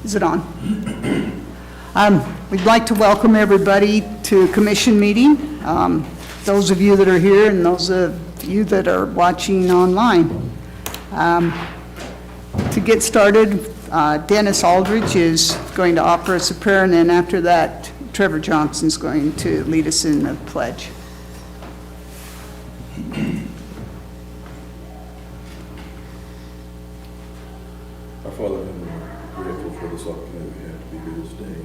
Is it on? We'd like to welcome everybody to commission meeting. Those of you that are here and those of you that are watching online. To get started, Dennis Aldridge is going to offer us a prayer, and then after that, Trevor Johnson's going to lead us in the pledge. Our Father in heaven, we're grateful for this opportunity we have to be here this day,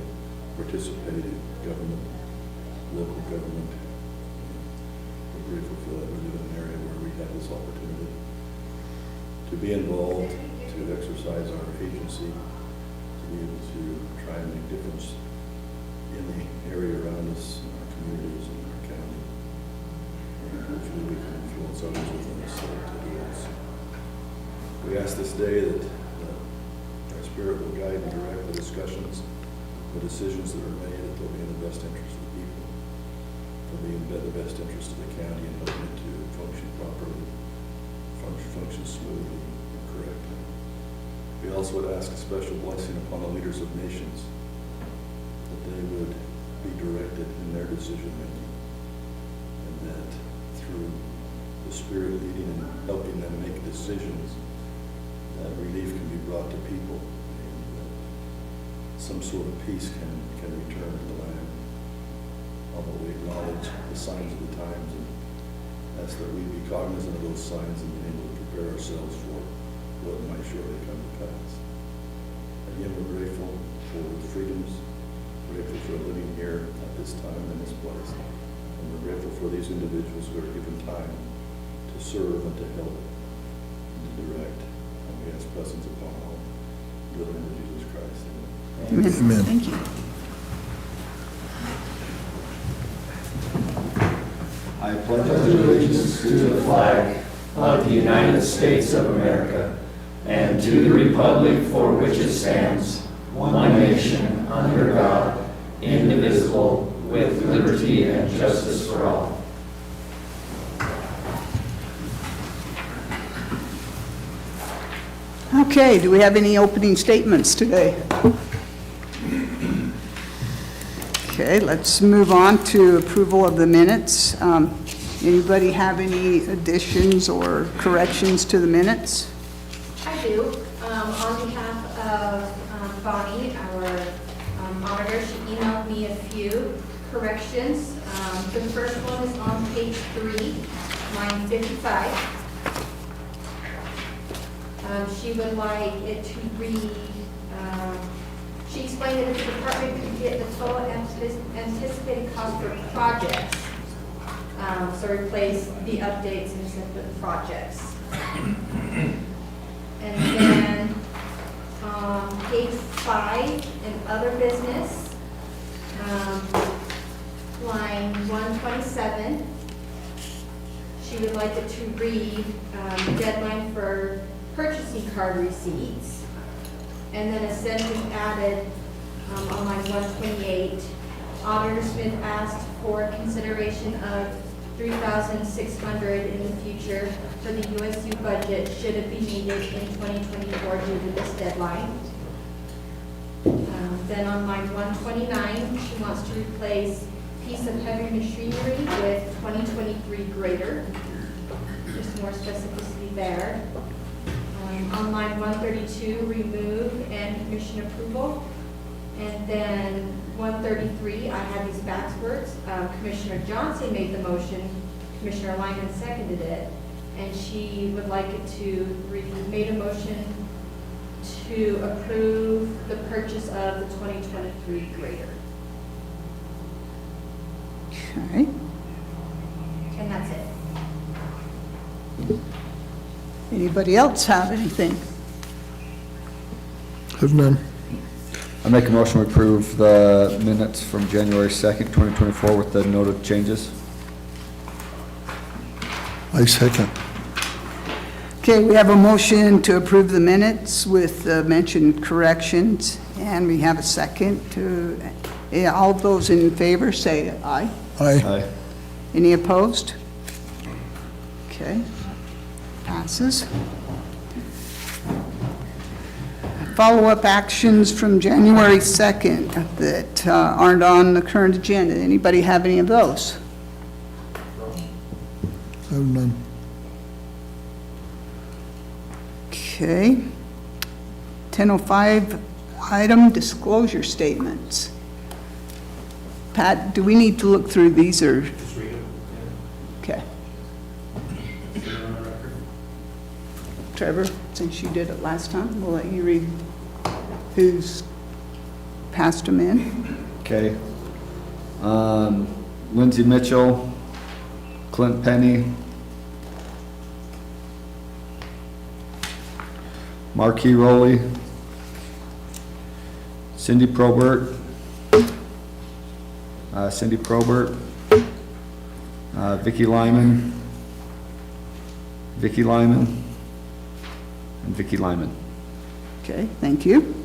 participate in government, local government. We're grateful for that. We live in an area where we have this opportunity to be involved, to exercise our agency, to be able to try and make a difference in the area around us, in our communities, in our county. And hopefully we can influence others within us to do this. We ask this day that our Spirit will guide and direct the discussions, the decisions that are made, that they'll be in the best interest of the people, they'll be in the best interest of the county and helping it to function properly, function smoothly and correctly. We also would ask a special blessing upon the leaders of nations, that they would be directed in their decision making, and that through the Spirit leading and helping them make decisions, that relief can be brought to people, and that some sort of peace can return to the land. Although we acknowledge the signs of the times and ask that we be cognizant of those signs and be able to prepare ourselves for what might surely come to pass. Again, we're grateful for the freedoms, grateful for living here at this time in this place, and we're grateful for these individuals who are given time to serve and to help and to direct. And we ask blessings upon all. In the name of Jesus Christ. Amen. Amen. Thank you. I pledge allegiance to the flag of the United States of America and to the republic for which it stands, one nation, under God, indivisible, with liberty and justice for all. Okay, do we have any opening statements today? Okay, let's move on to approval of the minutes. Anybody have any additions or corrections to the minutes? I do. On behalf of Bonnie, our auditor, she emailed me a few corrections. The first one is on page 3, line 55. She would like it to read, she explained that if the department could get the total anticipated cost for projects, so replace the updates and instead with projects. And then page 5 in other business, line 127, she would like it to read the deadline for purchasing card receipts, and then a sentence added on line 128. Auditor Smith asked for consideration of $3,600 in the future for the USU budget should it be needed in 2024 due to this deadline. Then on line 129, she wants to replace piece of heavy machinery with 2023 grader. Just more specificity there. On line 132, remove and commission approval. And then 133, I have these backwards. Commissioner Johnson made the motion, Commissioner Lyman seconded it, and she would like it to made a motion to approve the purchase of the 2023 grader. Okay. And that's it. Anybody else have anything? Have none. I make a motion to approve the minutes from January 2nd, 2024 with the noted changes. I second. Okay, we have a motion to approve the minutes with mentioned corrections, and we have a second to, all those in favor say aye. Aye. Aye. Any opposed? Okay, passes. follow-up actions from January 2nd that aren't on the current agenda. Anybody have any of those? I have none. Okay. 10:05, item disclosure statements. Pat, do we need to look through these, or? Just read them. Okay. Trevor, since you did it last time, we'll let you read who's passed them in. Okay. Lindsay Mitchell, Clint Penny, Marquis Rowley, Cindy Probert, Vicky Lyman, and Vicky Lyman. Okay, thank you.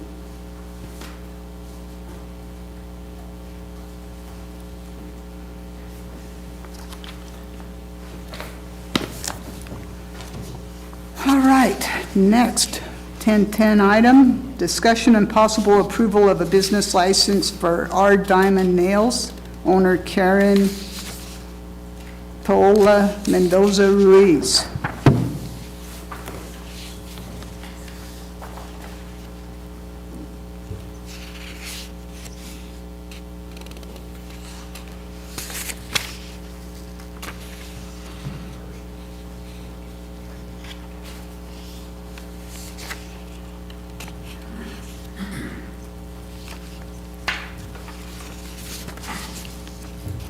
All right, next, 1010 item, discussion and possible approval of a business license for R Diamond Nails, owner Karen Paola Mendoza Ruiz.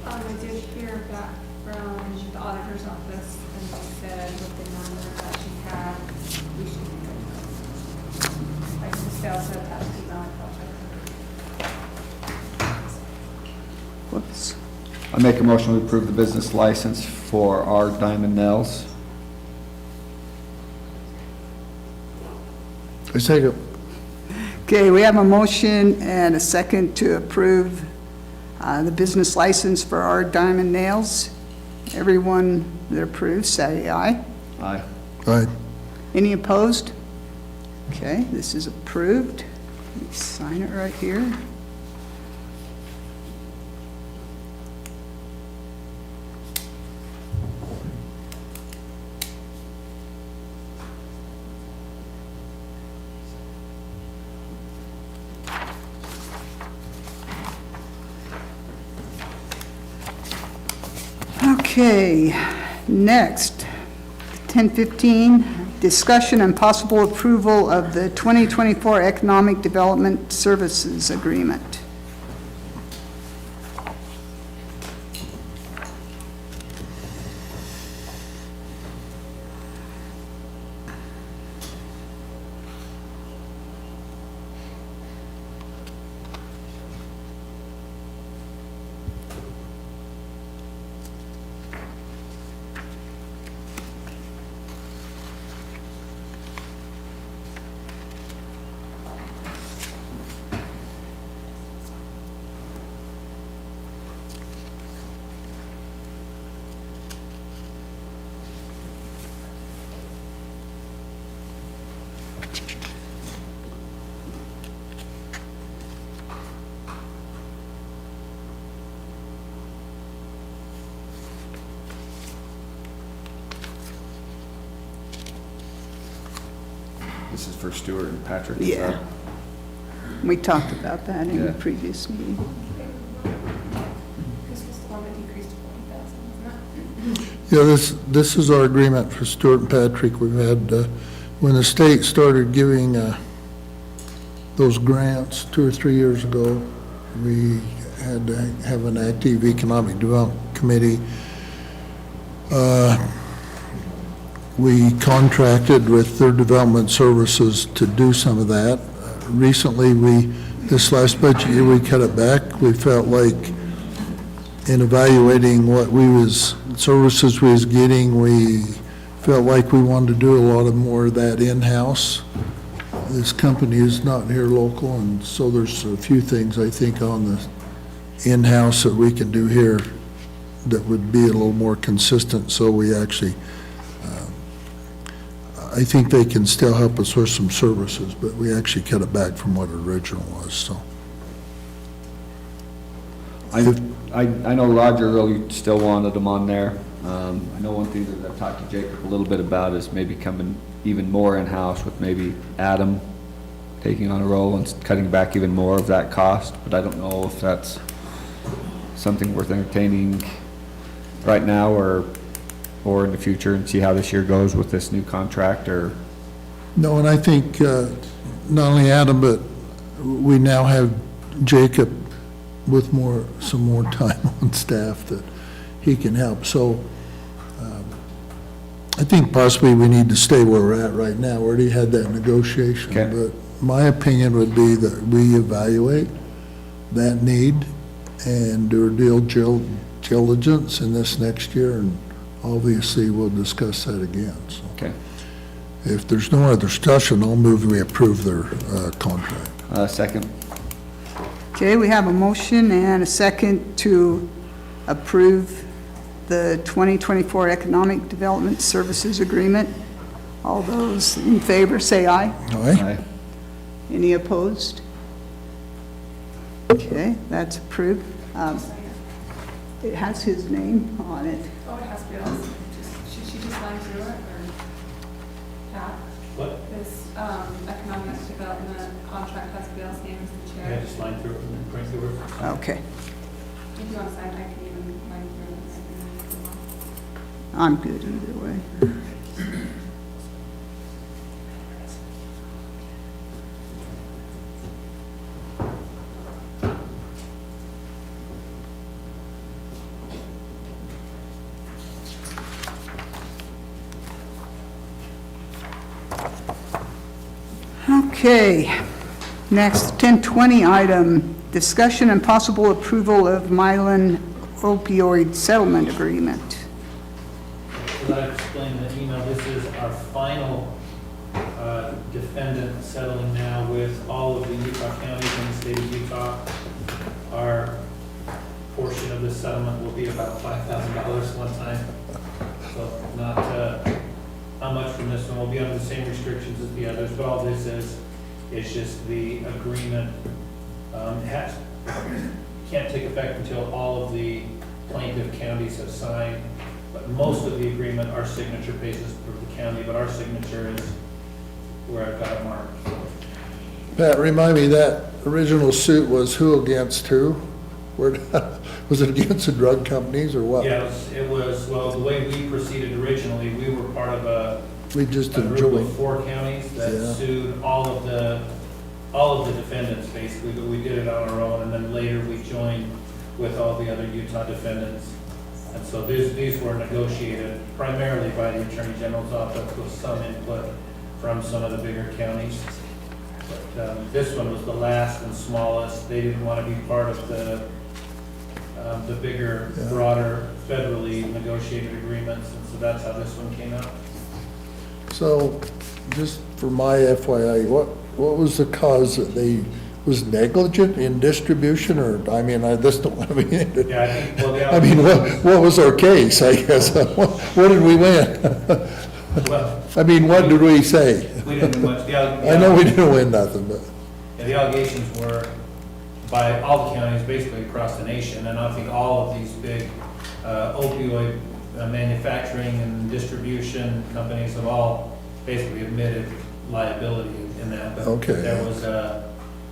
I did hear back from the auditor's office, and they said with the number that she had, we should be good. Like the sales said, that was not Whoops. I make a motion to approve the business license for R Diamond Nails. I second. Okay, we have a motion and a second to approve the business license for R Diamond Nails. Everyone that approves, say aye. Aye. Aye. Any opposed? Okay, this is approved. Let me sign it right here. Okay, next, 1015, discussion and possible approval of the 2024 Economic Development Services Agreement. This is for Stuart and Patrick. is Yeah. that- We talked about that in the Yeah. previous meeting. This was the one that decreased to 40,000, wasn't it? Yeah, this is our agreement for Stuart and Patrick. We've had, when the state started giving those grants 2 or 3 years ago, we had to have an active economic development committee. We contracted with their development services to do some of that. Recently, this last budget year, we cut it back. We felt like in evaluating what services we was getting, we felt like we wanted to do a lot of more of that in-house. This company is not here local, and so there's a few things I think on the in-house that we can do here that would be a little more consistent, so we actually I think they can still help us with some services, but we actually cut it back from what it original was, so. I know Roger really still wanted them on there. I know one thing that I've talked to Jacob a little bit about is maybe coming even more in-house with maybe Adam taking on a role and cutting back even more of that cost, but I don't know if that's something worth entertaining right now or in the future, and see how this year goes with this new contract, or? No, and I think not only Adam, but we now have Jacob with some more time on staff that he can help. So I think possibly we need to stay where we're at right now. We already had that negotiation. Okay. But my opinion would be that we evaluate that need and do our due diligence in this next year, and obviously we'll discuss that again. So Okay. if there's no other discussion, I'll move we approve their contract. Second. Okay, we have a motion and a second to approve the 2024 Economic Development Services Agreement. All those in favor, say aye. All right? Aye. Any opposed? Okay, that's approved. It has his name on it. Oh, it has bills. Should she just line through it, or? Pat? What? This economic development contract has Bill's name as the Yeah, chair. just line through it and print through it. Okay, If you want to sign, I can even line through it. I'm good either way. Okay, next, 1020 item, discussion and possible approval of Mylan opioid settlement agreement. As I explained in the email, this is our final defendant settling now with all of the Utah counties in the state of Utah. Our portion of this settlement will be about $5,000 one time. So not much from this one. We'll be under the same restrictions as the others, but all this is just the agreement. Can't take effect until all of the plaintiff counties have signed. But most of the agreement, our signature page is for the county, but our signature is where I've got it marked. Pat, remind me, that original suit was who against who? Where, was it against the drug companies or what? Yeah, it was, well, the way we proceeded originally, we were part of a We just group enjoyed. of 4 counties Yeah. that sued all of the defendants, basically, but we did it on our own, and then later we joined with all the other Utah defendants. And so these were negotiated primarily by the Attorney General's office with some input from some of the bigger counties. But this one was the last and smallest. They didn't want to be part of the bigger, Yeah. broader federally negotiated agreements, and so that's how this one came out. So, just for my FYI, what was the cause that they was negligent in distribution, or, I mean, this don't want to be ended. Yeah, I think, well, the I mean, what was our case, I guess? What did we win? well, I mean, what did we say? we didn't do much. I know we didn't win nothing, but, Yeah, the allegations were by all the counties basically across the nation, and I think all of these big opioid manufacturing and distribution companies have all basically admitted liability in that. But Okay. there was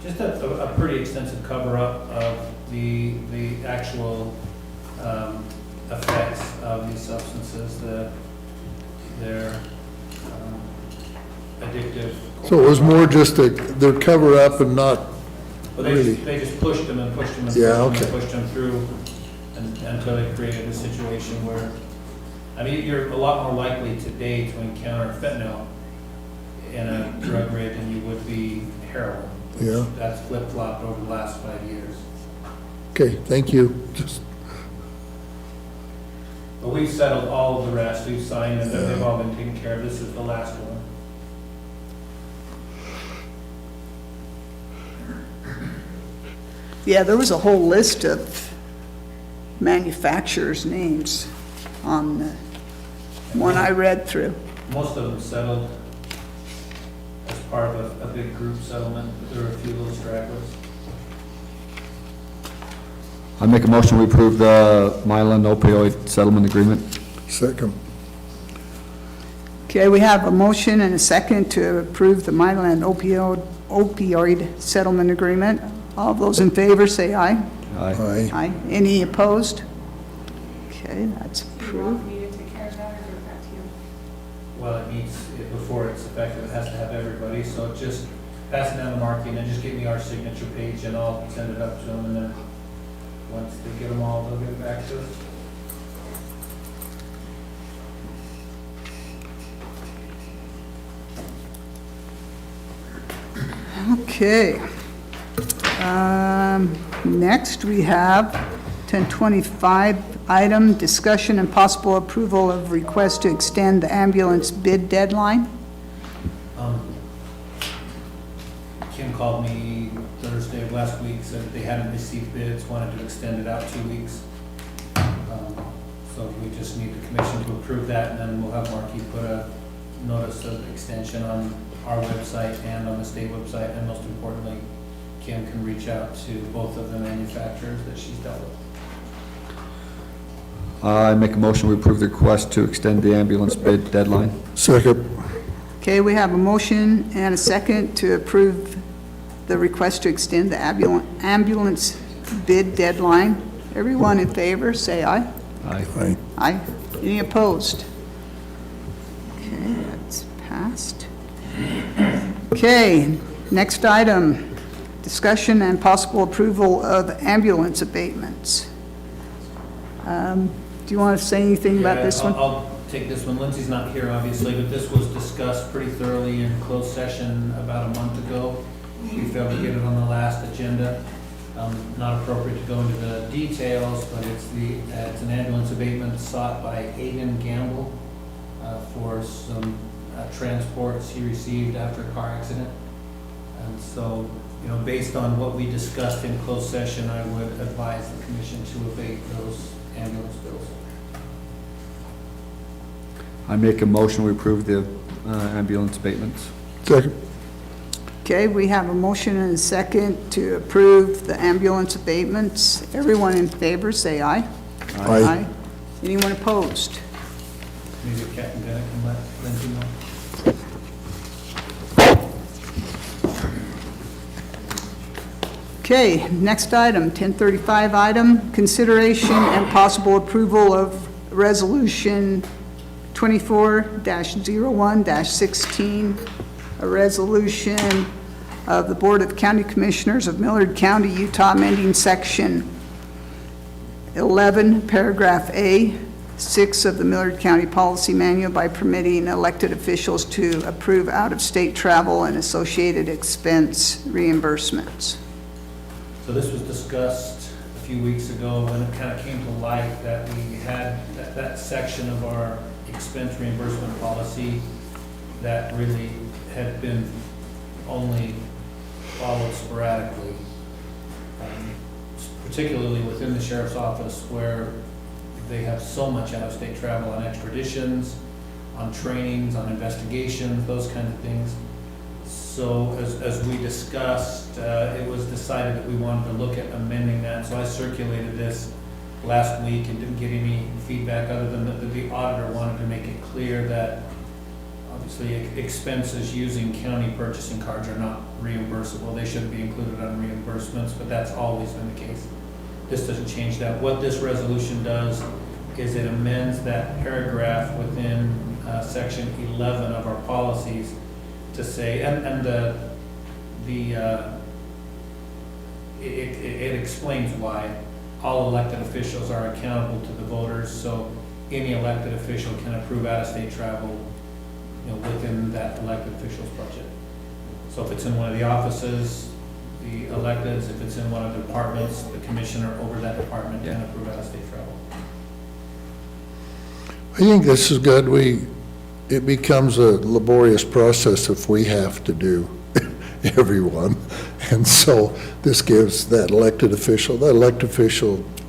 just a pretty extensive cover-up of the actual effects of these substances, their addictive. so it was more just their cover-up and not, Well, really? they just pushed them and pushed them and Yeah, pushed them and okay. pushed them through until they created a situation where, I mean, you're a lot more likely today to encounter fentanyl in a drug rate than you would be heroin. yeah, That's flip-flopped over the last 5 years. okay, thank you. Just, But we've settled all of the rest, we've signed, and they've all been taken care of. This is the last one. Yeah, there was a whole list of manufacturers' names on the one I read through. Most of them settled part of a big group settlement, but there were a few little stragglers. I make a motion we approve the Mylan opioid settlement agreement. Second. Okay, we have a motion and a second to approve the Mylan opioid settlement agreement. All those in favor, say aye. Aye. Aye. Aye. Any opposed? Okay, that's Do you approved. want me to take care of that or give it back to you? Well, it needs, before it's effective, it has to have everybody, so just pass it down to Marky and then just give me our signature page and I'll send it up to them and then once they get them all, they'll get it back to us. Okay. Next, we have 1025 item, discussion and possible approval of request to extend the ambulance bid deadline. Kim called me Thursday of last week, said that they hadn't received bids, wanted to extend it out 2 weeks. So we just need the commission to approve that, and then we'll have Marky put a notice of extension on our website and on the state website, and most importantly, Kim can reach out to both of the manufacturers that she's dealt with. I make a motion we approve the request to extend the ambulance bid deadline. Second. Okay, we have a motion and a second to approve the request to extend the ambulance bid deadline. Everyone in favor, say aye. Aye. Aye. Aye. Any opposed? Okay, that's passed. Okay, next item, discussion and possible approval of ambulance abatements. Do you want to say anything about Yeah, this one? I'll take this one. Lindsay's not here, obviously, but this was discussed pretty thoroughly in closed session about a month ago. We failed to get it on the last agenda. Not appropriate to go into the details, but it's an ambulance abatement sought by Aiden Gamble for some transports he received after a car accident. And so, based on what we discussed in closed session, I would advise the commission to abate those ambulance bills. I make a motion we approve the ambulance abatements. Second. Okay, we have a motion and a second to approve the ambulance abatements. Everyone in favor, say aye. Aye. Anyone opposed? Maybe Captain Bennett can let Lindsay know. Okay, next item, 1035 item, consideration and possible approval of resolution 24-01-16, a resolution of the Board of County Commissioners of Millard County, Utah, amending section 11, paragraph A, 6 of the Millard County Policy Manual by permitting elected officials to approve out-of-state travel and associated expense reimbursements. So this was discussed a few weeks ago when it kind of came to light that we had that section of our expense reimbursement policy that really had been only followed sporadically, particularly within the sheriff's office where they have so much out-of-state travel on extraditions, on trainings, on investigations, those kind of things. So as we discussed, it was decided that we wanted to look at amending that. So I circulated this last week and didn't get any feedback other than that the auditor wanted to make it clear that obviously expenses using county purchasing cards are not reimbursable. They shouldn't be included on reimbursements, but that's always been the case. This doesn't change that. What this resolution does is it amends that paragraph within section 11 of our policies to say, and it explains why all elected officials are accountable to the voters, so any elected official can approve out-of-state travel, within that elected official's budget. So if it's in one of the offices, the electeds, if it's in one of the departments, the commissioner over that department can approve out-of-state travel. I think this is good. It becomes a laborious process if we have to do everyone. And so this gives that elected official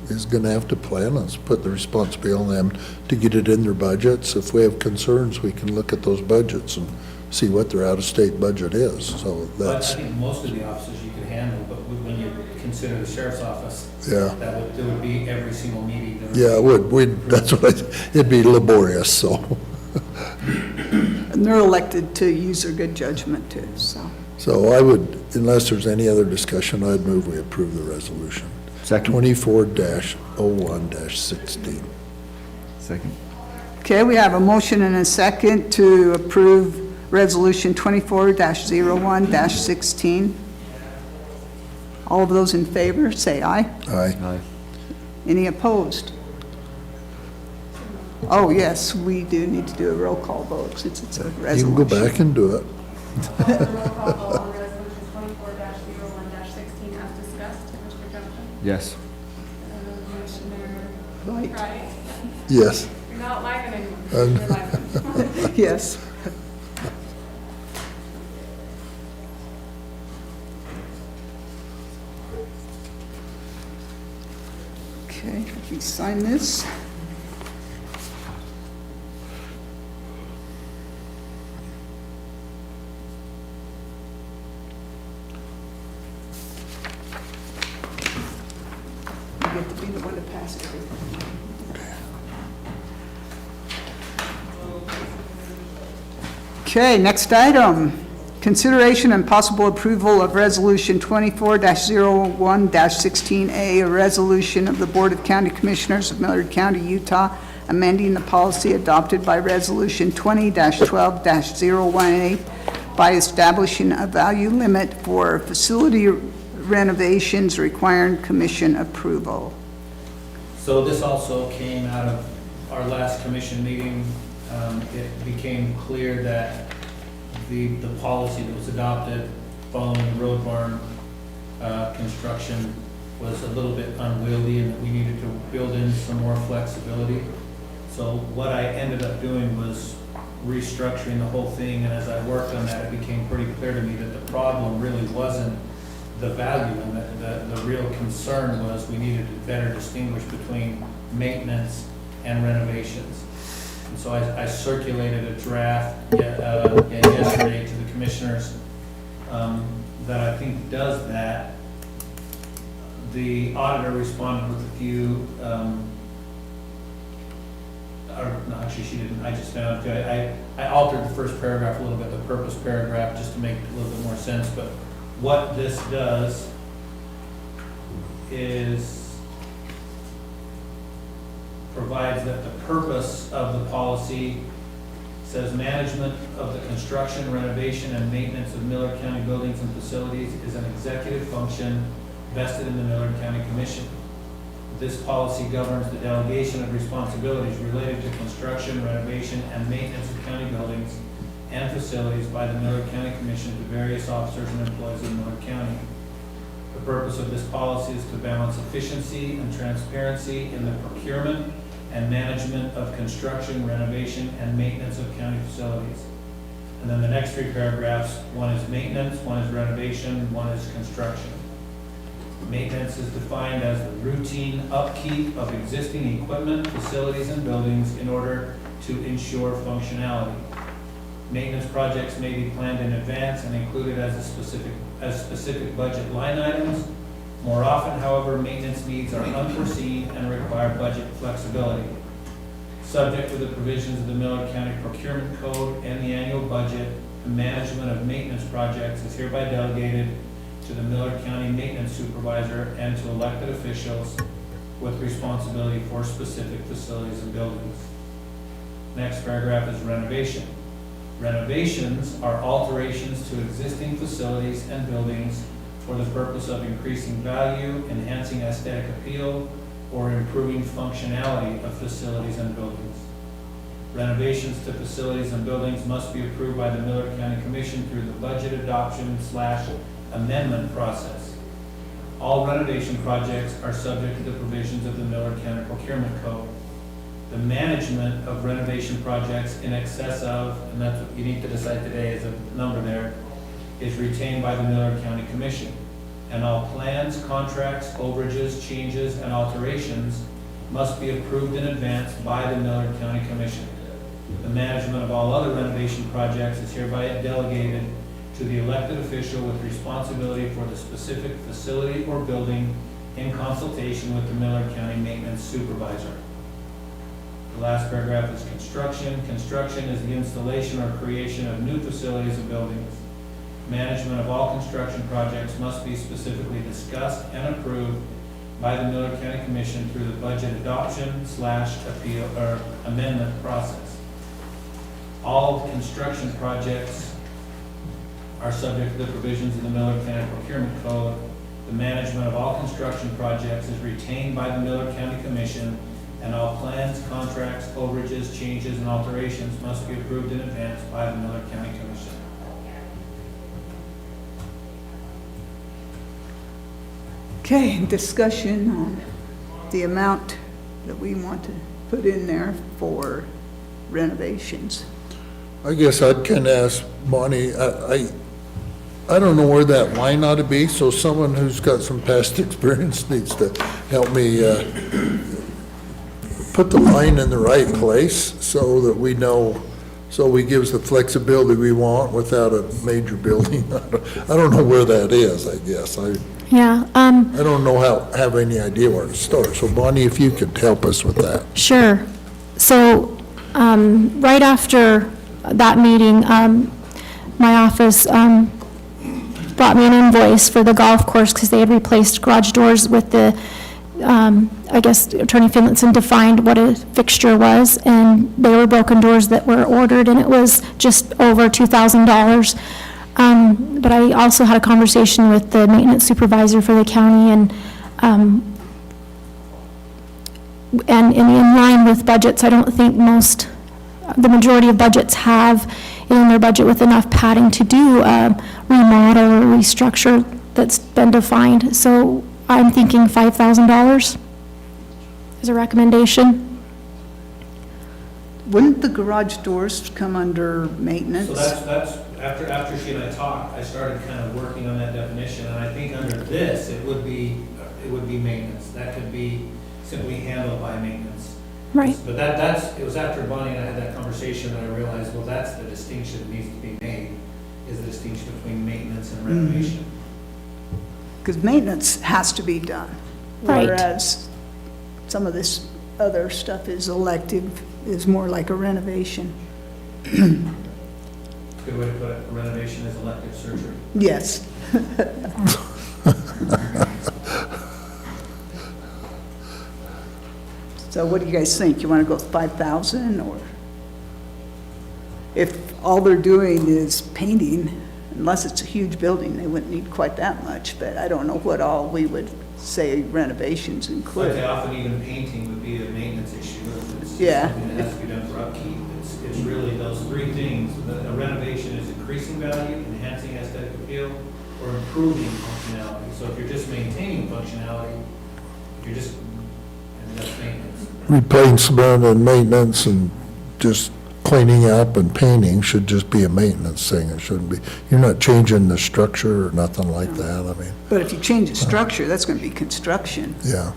is going to have to plan us, put the responsibility on them to get it in their budgets. If we have concerns, we can look at those budgets and see what their out-of-state budget is, so But I that's, think most of the offices you could handle, but when you consider the sheriff's office, yeah. there would be every single meeting. There would Yeah, it would, that's what it'd be laborious, so. And they're elected to use their good judgment too, so. So I would, unless there's any other discussion, I'd move we approve the resolution. Second. 24-01-16. Second. Okay, we have a motion and a second to approve Resolution 24-01-16. All of those in favor, say aye. Aye. Aye. Any opposed? Oh, yes, we do need to do a roll call vote since it's a You can resolution. go back and do it. Roll call vote on resolution 24-01-16 as discussed. Mr. Johnson? Yes. Commissioner Right, Wright? Yes. You're not live anymore. You're live. yes. Okay, let me sign this. You get to be the one to pass it. Okay, next item. Consideration and possible approval of Resolution 24-01-16A, a resolution of the Board of County Commissioners of Millard County, Utah, amending the policy adopted by Resolution 20-12-018 by establishing a value limit for facility renovations requiring commission approval. So this also came out of our last commission meeting. It became clear that the policy that was adopted following the road barn construction was a little bit unwieldy and that we needed to build in some more flexibility. So what I ended up doing was restructuring the whole thing, and as I worked on that, it became pretty clear to me that the problem really wasn't the value limit. The real concern was we needed to better distinguish between maintenance and renovations. And so I circulated a draft yesterday to the commissioners that I think does that. The auditor responded with a few, or no, actually she didn't, I just found, I altered the first paragraph a little bit, the purpose paragraph, just to make it a little bit more sense. But what this does is provides that the purpose of the policy says management of the construction, renovation, and maintenance of Millard County buildings and facilities is an executive function vested in the Millard County Commission. This policy governs the delegation of responsibilities related to construction, renovation, and maintenance of county buildings and facilities by the Millard County Commission to various officers and employees of Millard County. The purpose of this policy is to balance efficiency and transparency in the procurement and management of construction, renovation, and maintenance of county facilities. And then the next three paragraphs, one is maintenance, one is renovation, one is construction. Maintenance is defined as the routine upkeep of existing equipment, facilities, and buildings in order to ensure functionality. Maintenance projects may be planned in advance and included as specific budget line items. More often, however, maintenance needs are unforeseen and require budget flexibility. Subject to the provisions of the Millard County Procurement Code and the annual budget, the management of maintenance projects is hereby delegated to the Millard County Maintenance Supervisor and to elected officials with responsibility for specific facilities and buildings. Next paragraph is renovation. Renovations are alterations to existing facilities and buildings for the purpose of increasing value, enhancing aesthetic appeal, or improving functionality of facilities and buildings. Renovations to facilities and buildings must be approved by the Millard County Commission through the budget adoption/amendment process. All renovation projects are subject to the provisions of the Millard County Procurement Code. The management of renovation projects in excess of, and that's what you need to decide today is a number there, is retained by the Millard County Commission. And all plans, contracts, overages, changes, and alterations must be approved in advance by the Millard County Commission. The management of all other renovation projects is hereby delegated to the elected official with responsibility for the specific facility or building in consultation with the Millard County Maintenance Supervisor. The last paragraph is construction. Construction is the installation or creation of new facilities and buildings. Management of all construction projects must be specifically discussed and approved by the Millard County Commission through the budget adoption/appeal or amendment process. All construction projects are subject to the provisions of the Millard County Procurement Code. The management of all construction projects is retained by the Millard County Commission, and all plans, contracts, overages, changes, and alterations must be approved in advance by the Millard County Commission. Okay, discussion on the amount that we want to put in there for renovations. I guess I'd kind of ask Bonnie, I don't know where that line ought to be, so someone who's got some past experience needs to help me put the line in the right place so that we know, so we give us the flexibility we want without a major building. I don't know where that is, I guess. Yeah, I don't know have any idea where to start. So Bonnie, if you could help us with that. sure. So, right after that meeting, my office, brought me an invoice for the golf course because they had replaced garage doors with the, I guess Attorney Finlinson defined what a fixture was, and they were broken doors that were ordered, and it was just over $2,000. But I also had a conversation with the maintenance supervisor for the county, and in line with budgets, I don't think the majority of budgets have in their budget with enough padding to do a remodel or restructure that's been defined. So I'm thinking $5,000 is a recommendation. Wouldn't the garage doors come under maintenance? So that's, after she and I talked, I started kind of working on that definition, and I think under this, it would be maintenance. That could be simply handled by maintenance. Right. But it was after Bonnie and I had that conversation that I realized, well, that's the distinction that needs to be made, is the distinction between maintenance and renovation. Because maintenance has to be done. Right. Whereas some of this other stuff is elective, is more like a renovation. Good way to put it, renovation is elective surgery. Yes. So what do you guys think? You want to go with 5,000, or if all they're doing is painting, unless it's a huge building, they wouldn't need quite that much, but I don't know what all we would say renovations But include. often even painting would be a maintenance issue. It's Yeah. something that has to be done for upkeep. It's really those three things. A renovation is increasing value, enhancing aesthetic appeal, or improving functionality. So if you're just maintaining functionality, and that's maintenance. Replacement and maintenance and just cleaning up and painting should just be a maintenance thing. It shouldn't be, you're not changing the structure or nothing like that. I mean, But if you change the structure, that's going to be construction. yeah.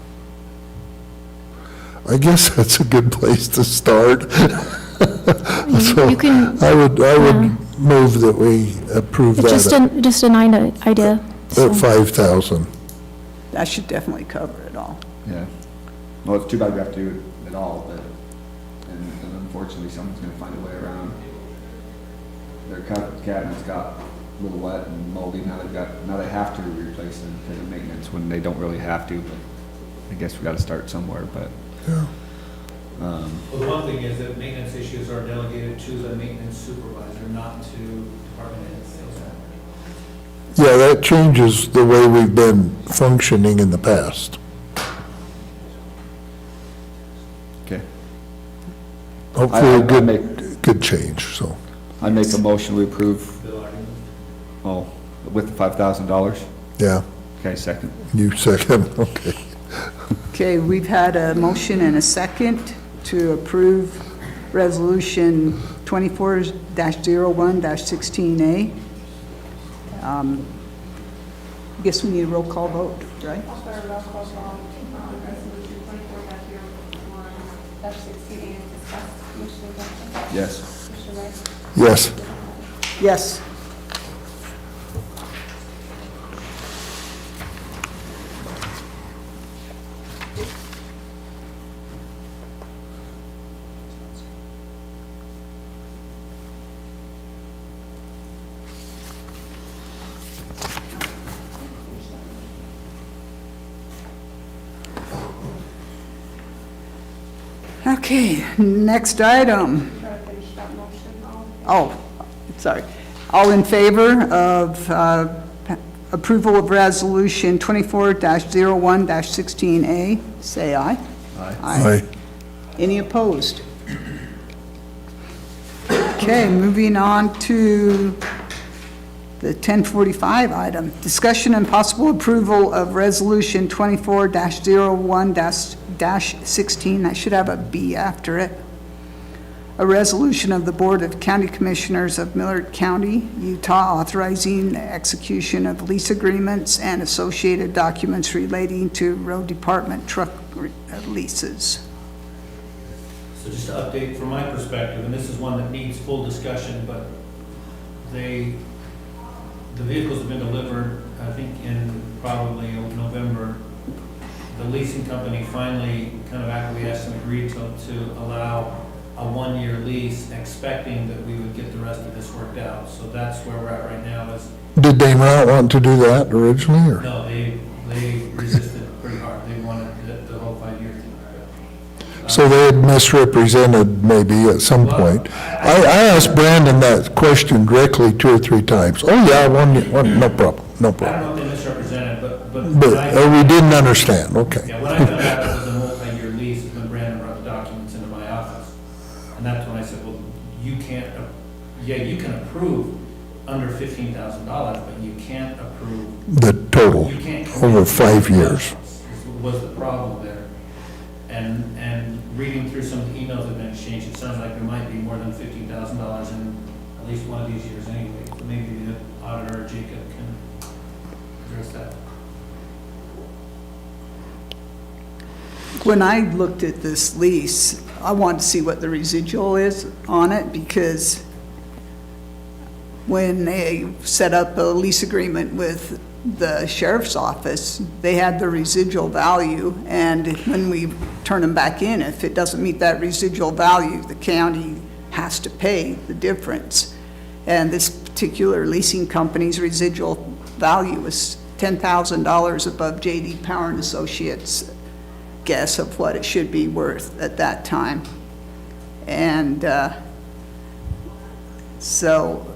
I guess that's a good place to start. So You can, I would move that we approve it's that just a nice idea. so. at 5,000. That should definitely cover it all. Yeah. Well, it's too bad we have to do it at all, but, and unfortunately, someone's gonna find a way around. Their cabinets got a little wet and moldy, now they have to replace them because of maintenance when they don't really have to, but I guess we gotta start somewhere, but. Yeah. Well, the one thing is that maintenance issues are delegated to the maintenance supervisor, not to department heads. Yeah, that changes the way we've been functioning in the past. Okay. Hopefully a I make- good change, so. I make a motion, we approve, Bill, argument. oh, with the $5,000? Yeah, Okay, second. you second, okay. Okay, we've had a motion and a second to approve Resolution 24-01-16A. Guess we need a roll call vote, right? I'll start a roll call on resolution 24-01. -16A is discussed. Commissioner Jenkins? Yes. Commissioner Rea? Yes. Yes. Okay, next item. Try to finish that motion. Oh, sorry. All in favor of approval of Resolution 24-01-16A, say aye. Aye. Any opposed? Okay, moving on to the 1045 item. Discussion and possible approval of Resolution 24-01-16. I should have a B after it. A resolution of the Board of County Commissioners of Millard County, Utah, authorizing the execution of lease agreements and associated documents relating to road department truck leases. So just to update from my perspective, and this is one that needs full discussion, but the vehicles have been delivered, I think in probably November. The leasing company finally kind of acquiesced and agreed to allow a one-year lease, expecting that we would get the rest of this worked out. So that's where we're at right now is, Did they not want to do that originally, or? no, they resisted pretty hard. They wanted the whole 5-year thing. So they had misrepresented maybe at some point. I asked Brandon that question directly 2 or 3 times. Oh, yeah, one, no problem, no I don't problem. know if they misrepresented, but. But we didn't understand, okay. Yeah, when I found out it was a multi-year lease, is when Brandon brought the documents into my office. And that's when I said, well, you can't, you can approve under $15,000, but you can't approve. The total, You can't. over 5 years. Was the problem there. And reading through some of the emails that have been exchanged, it sounds like there might be more than $15,000 in at least one of these years anyway. So maybe the auditor, Jacob, can address that. When I looked at this lease, I wanted to see what the residual is on it, because when they set up a lease agreement with the sheriff's office, they had the residual value, and when we turn them back in, if it doesn't meet that residual value, the county has to pay the difference. And this particular leasing company's residual value was $10,000 above J.D. Power and Associates' guess of what it should be worth at that time. And so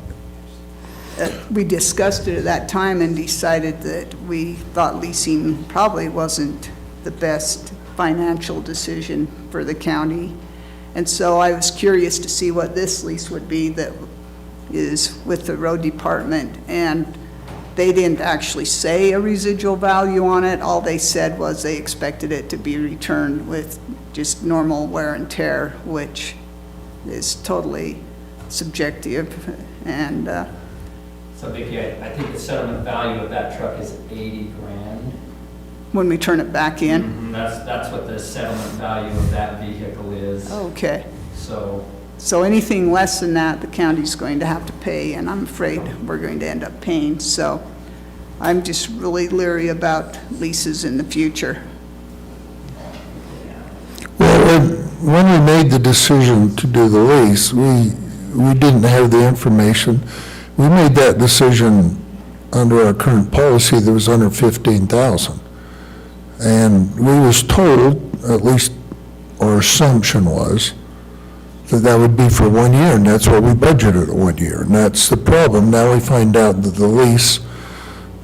we discussed it at that time and decided that we thought leasing probably wasn't the best financial decision for the county. And so I was curious to see what this lease would be that is with the road department. And they didn't actually say a residual value on it. All they said was they expected it to be returned with just normal wear and tear, which is totally subjective. And So Vicki, I think the settlement value of that truck is 80 grand. when we turn it back in, That's what the settlement value of that vehicle is. okay. So, Anything less than that, the county's going to have to pay, and I'm afraid we're going to end up paying. So I'm just really leery about leases in the future. Well, when we made the decision to do the lease, we didn't have the information. We made that decision under our current policy that was under 15,000. And we was told, at least our assumption was, that would be for 1 year, and that's what we budgeted 1 year. And that's the problem. Now we find out that the lease,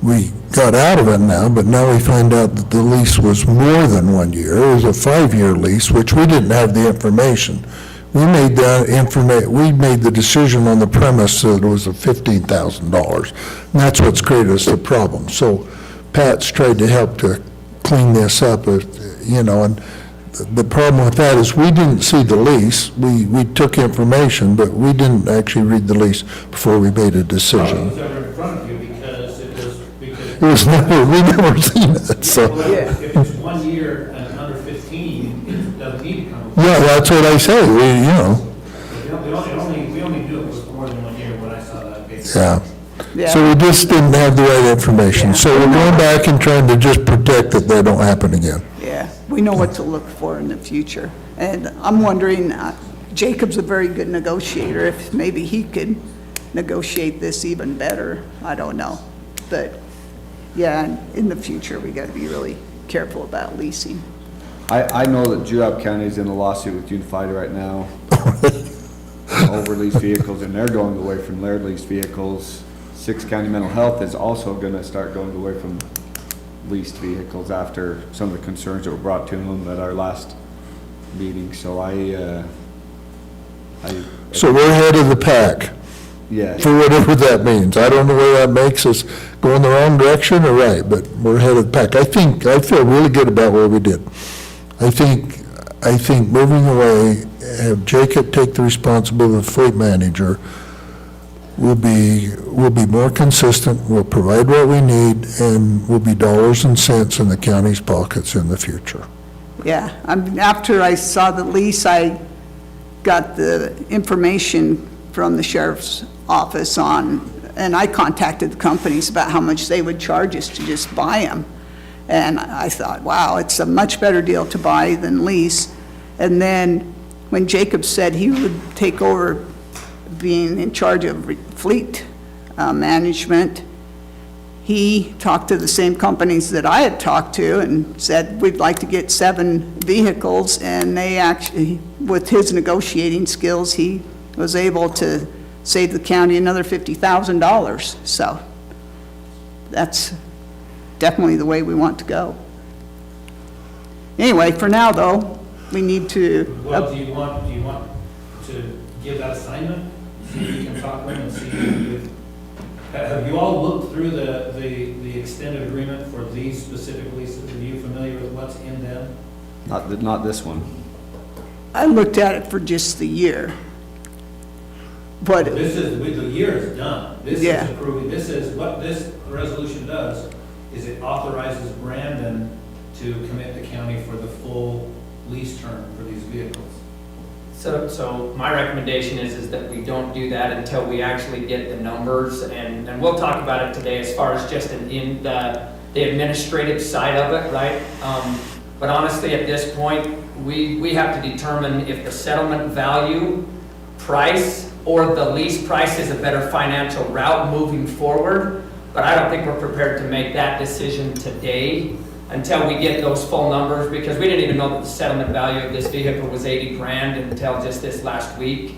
we got out of it now, but now we find out that the lease was more than 1 year. It was a 5-year lease, which we didn't have the information. We made the decision on the premise that it was a $15,000. And that's what's created us the problem. So Pat's tried to help to clean this up, and the problem with that is we didn't see the lease. We took information, but we didn't actually read the lease before we made a It decision. was ever in front of you because It was never, we never seen it, so. Well, if it's 1 year and under 15, it doesn't need to come Yeah, that's what I say, We only knew it was more than 1 year when I saw that paper. yeah. Yeah. So we just didn't have the right information. So we're going back and trying to just protect that they don't happen again. Yeah, we know what to look for in the future. And I'm wondering, Jacob's a very good negotiator, if maybe he could negotiate this even better, I don't know. But, yeah, in the future, we got to be really careful about leasing. I know that Juab County's in a lawsuit with Unified right now over leased vehicles, and they're going away from their leased vehicles. Six County Mental Health is also gonna start going away from leased vehicles after some of the concerns that were brought to them at our last meeting, so So we're ahead of the pack, yeah. for whatever that means. I don't know whether that makes us go in the wrong direction or right, but we're ahead of the pack. I feel really good about what we did. I think moving away, have Jacob take the responsibility of fleet manager, will be more consistent, will provide what we need, and will be dollars and cents in the county's pockets in the future. Yeah, after I saw the lease, I got the information from the sheriff's office and I contacted the companies about how much they would charge us to just buy them. And I thought, wow, it's a much better deal to buy than lease. And then when Jacob said he would take over being in charge of fleet management, he talked to the same companies that I had talked to and said, we'd like to get 7 vehicles, and they actually, with his negotiating skills, he was able to save the county another $50,000. So that's definitely the way we want to go. Anyway, for now, though, we need to... Well, do you want to give that assignment? See if you can talk to them and see if, have you all looked through the extended agreement for these specific leases? Are you familiar with what's in them? Not this one. I looked at it for just the year. But This is, the year is done. This Yeah. is approving, this is, what this resolution does, is it authorizes Brandon to commit the county for the full lease term for these vehicles. So my recommendation is that we don't do that until we actually get the numbers, and we'll talk about it today as far as just in the administrative side of it, right? But honestly, at this point, we have to determine if the settlement value price or the lease price is a better financial route moving forward. But I don't think we're prepared to make that decision today until we get those full numbers, because we didn't even know that the settlement value of this vehicle was $80,000 until just this last week.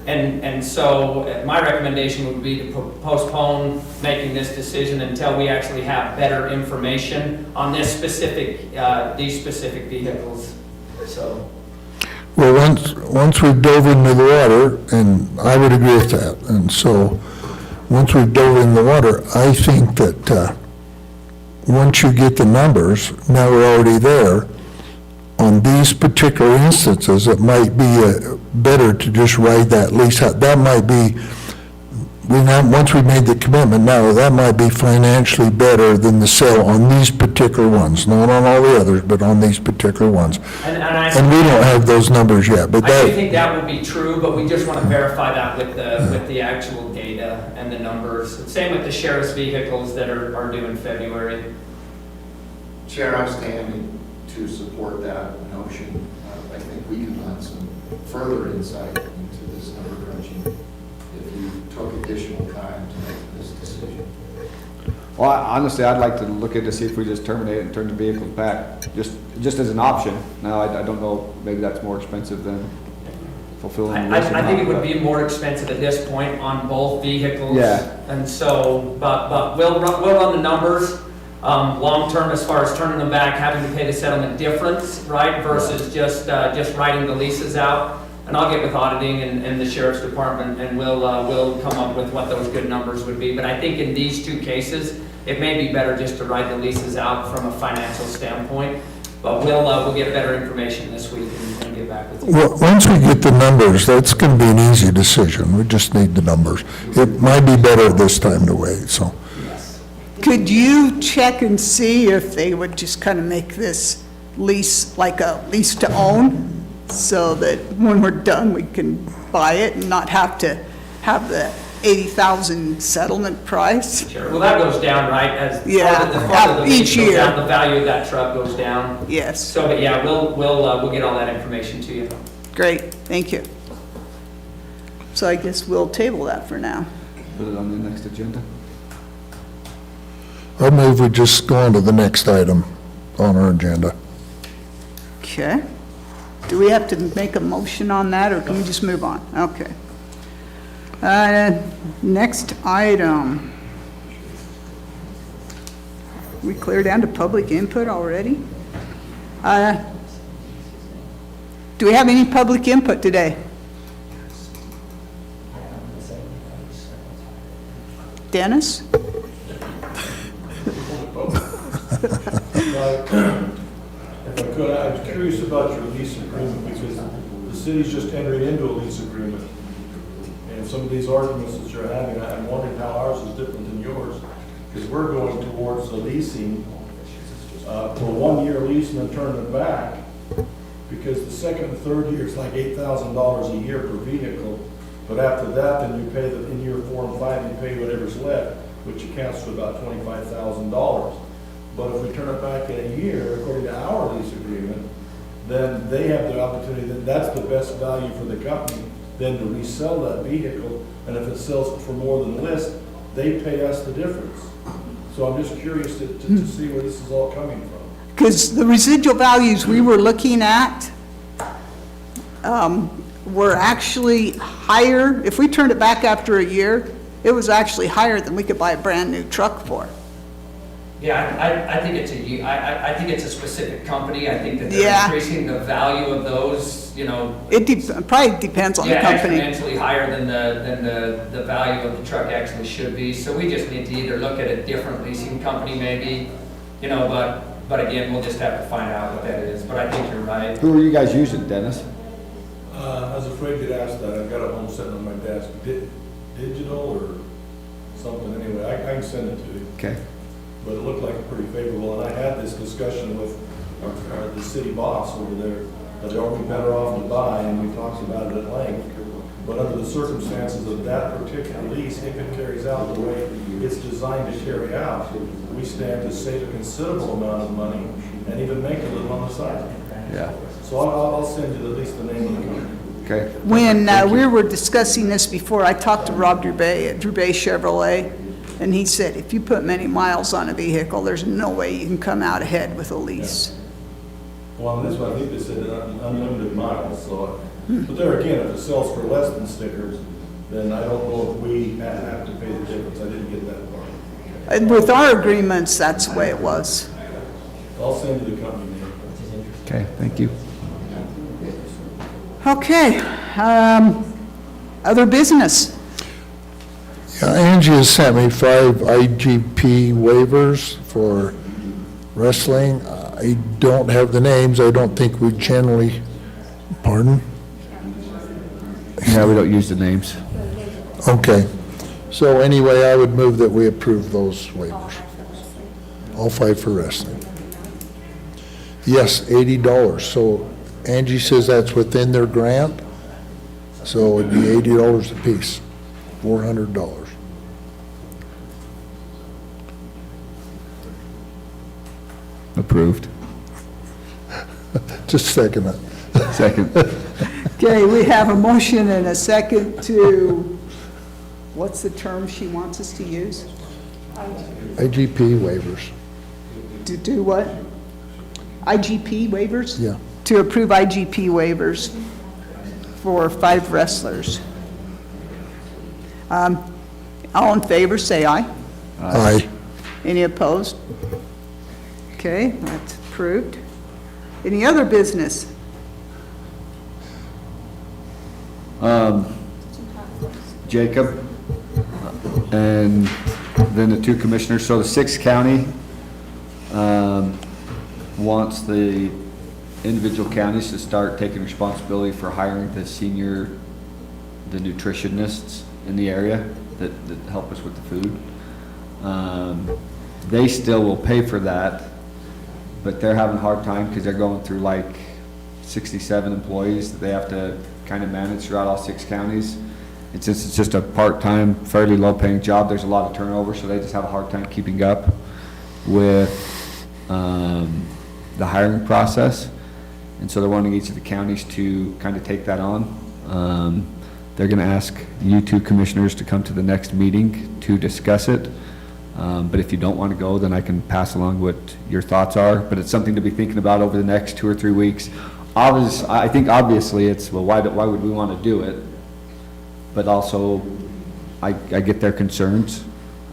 And so my recommendation would be to postpone making this decision until we actually have better information on this specific, these specific vehicles, so. Well, once we've dove into the water, and I would agree with that, and so, once we've dove in the water, I think that once you get the numbers, now we're already there, on these particular instances, it might be better to just ride that lease out. That might be, once we made the commitment, now that might be financially better than the sale on these particular ones, not on all the others, but on these particular ones. And we don't have those numbers yet, but I do that, think that would be true, but we just want to verify that with the actual data and the numbers. Same with the sheriff's vehicles that are due in February. Chair, I'm standing to support that notion. I think we can lend some further insight into this number crunching if you took additional time to make this decision. Well, honestly, I'd like to look into see if we just terminate it and turn the vehicles back, just as an option. Now, I don't know, maybe that's more expensive than fulfilling the lease or I think not, it would but- be more expensive at this point on both vehicles. Yeah. And so, but we'll run the numbers. Long-term, as far as turning them back, having to pay the settlement difference, right, versus just writing the leases out. And I'll get with auditing and the sheriff's department, and we'll come up with what those good numbers would be. But I think in these two cases, it may be better just to write the leases out from a financial standpoint. But we'll get better information this week and get back with you. well, once we get the numbers, that's going to be an easy decision. We just need the numbers. It might be better this time to wait, so. could you check and see if they would just kind of make this lease like a lease to own? so that when we're done, we can buy it and not have to have the 80,000 settlement price. Sure, well, that goes down, right, as Yeah, the farther the each lease goes year. down, the value of that truck goes down. Yes, So, but yeah, we'll get all that information to you. great, thank you. So I guess we'll table that for now. Put it on the next agenda. I move we just go on to the next item on our agenda. Okay. Do we have to make a motion on that, or can we just move on? Okay. Next item. We clear down to public input already? Do we have any public input today? Dennis? If I could, I'm curious about your lease agreement, because the city's just entering into a lease agreement. And some of these arguments that you're having, I'm wondering how ours is different than yours, because we're going towards the leasing for a one-year lease and then turning it back, because the second and third year is like $8,000 a year per vehicle, but after that, then you pay, in year 4 and 5, you pay whatever's left, which accounts for about $25,000. But if we turn it back in a year, according to our lease agreement, then they have the opportunity, that's the best value for the company, then to resell that vehicle, and if it sells for more than list, they pay us the difference. So I'm just curious to see where this is all coming from. Because the residual values we were looking at were actually higher. If we turned it back after a year, it was actually higher than we could buy a brand-new truck for. Yeah, I think it's I think it's a specific company. I think that Yeah. they're increasing the value of those, you know. It probably depends on the Yeah, company. exponentially higher than the value of the truck actually should be. So we just need to either look at a different leasing company maybe, you know, but again, we'll just have to find out what that is. But I think you're right. Who are you guys using, Dennis? I was afraid you'd ask that. I've got it home sitting on my desk. Digital or something, anyway. I can send it to you. Okay. But it looked like pretty favorable, and I had this discussion with the city boss over there, that are we better off to buy, and we talked about it at length. But under the circumstances of that particular lease, if it carries out the way it's designed to carry out, we stand to save a considerable amount of money and even make a little on the side. Yeah. So I'll send you at least the name of the company. Okay. When we were discussing this before, I talked to Rob Dubay at Dubay Chevrolet, and he said, if you put many miles on a vehicle, there's no way you can come out ahead with a lease. Well, on this one, I think they said unlimited miles, so, but there again, if it sells for less than stickers, then I don't know if we have to pay the difference. I didn't get that part. And with our agreements, that's the way it was. I'll send you the company name. Okay, thank you. Okay, other business? Yeah, Angie has sent me 5 IGP waivers for wrestling. I don't have the names. I don't think we generally, pardon? Yeah, we don't use the names. Okay. So anyway, I would move that we approve those waivers. All 5 for wrestling. Yes, $80. So Angie says that's within their grant, so it'd be $80 apiece, $400. Approved. Just second it. Second. Okay, we have a motion and a second to, what's the term she wants us to use? IGP waivers, To do what? IGP waivers? yeah. To approve IGP waivers for 5 wrestlers. All in favor, say aye. Aye. Any opposed? Okay, that's approved. Any other business? Jacob, and then the 2 commissioners. So the 6th county wants the individual counties to start taking responsibility for hiring the nutritionists in the area that help us with the food. They still will pay for that, but they're having a hard time because they're going through like 67 employees that they have to kind of manage throughout all 6 counties. And since it's just a part-time, fairly low-paying job, there's a lot of turnover, so they just have a hard time keeping up with the hiring process. And so they're wanting each of the counties to kind of take that on. They're going to ask you two commissioners to come to the next meeting to discuss it. But if you don't want to go, then I can pass along what your thoughts are. But it's something to be thinking about over the next 2 or 3 weeks. I think obviously it's, well, why would we want to do it? But also, I get their concerns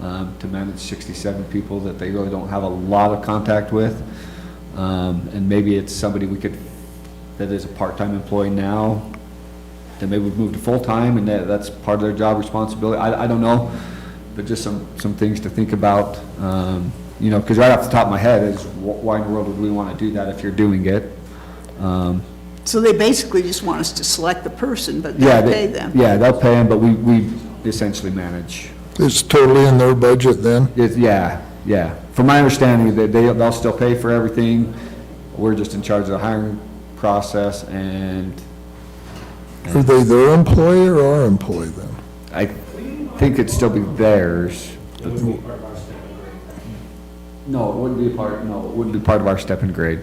to manage 67 people that they really don't have a lot of contact with. And maybe it's somebody that is a part-time employee now, then maybe we've moved to full-time and that's part of their job responsibility. I don't know, but just some things to think about. You know, because right off the top of my head is why in the world would we want to do that if you're doing it? So they basically just want us to select the person, but Yeah, they'll pay them. Yeah, they'll pay them, but we essentially manage. It's totally in their budget then? Yeah. From my understanding, they'll still pay for everything. We're just in charge of the hiring process, and Are they their employee or our employee then? I think it'd still be theirs. No, it wouldn't be part of our step and grade.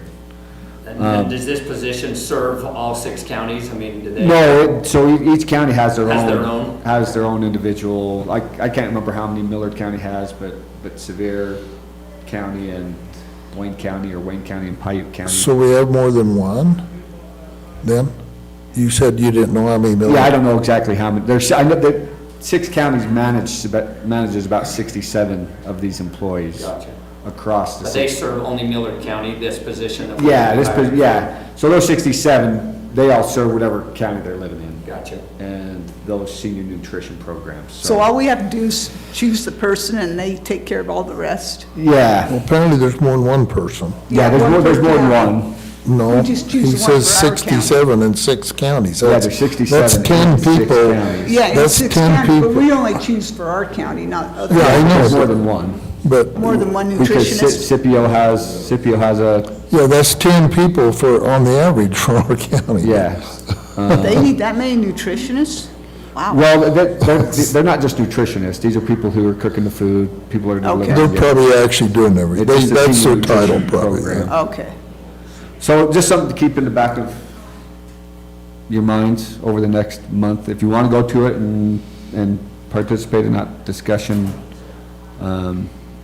And does this position serve all 6 counties? I mean, do they? No, so each county has their own. Has their own? Has their own individual, I can't remember how many Millard County has, but Sevier County and Wayne County, or Wayne County and Paiute County. So we have more than one then? You said you didn't know how many million? Yeah, I don't know exactly how many, I know that 6 counties manages about 67 of these employees. Gotcha. Across the But they six. serve only Millard County, this position? that Yeah, we're hiring? so those 67, they all serve whatever county they're living in. Gotcha. And those senior nutrition programs, So all we have to do is choose the person and they take care of all the rest? Yeah, Well, apparently there's more than one person. yeah, there's more than one. No, We just choose he the one says for our county. 67 in 6 counties. Yeah, That's- there's 67 That's in 10 6 people. counties. Yeah, it's That's 6 10 counties, but people. we only choose for our county, not other. Yeah, I know. There's more than one. But, More than one Because nutritionist? Scipio has a, yeah, that's 10 people on the average for our county. yeah. They need that many nutritionists? Wow. Well, they're not just nutritionists, these are people who are cooking the food, people are Okay. They're delivering. probably actually doing everything. It's just a That's senior their title nutrition probably. program. yeah. Okay. So just something to keep in the back of your minds over the next month. If you want to go to it and participate in that discussion,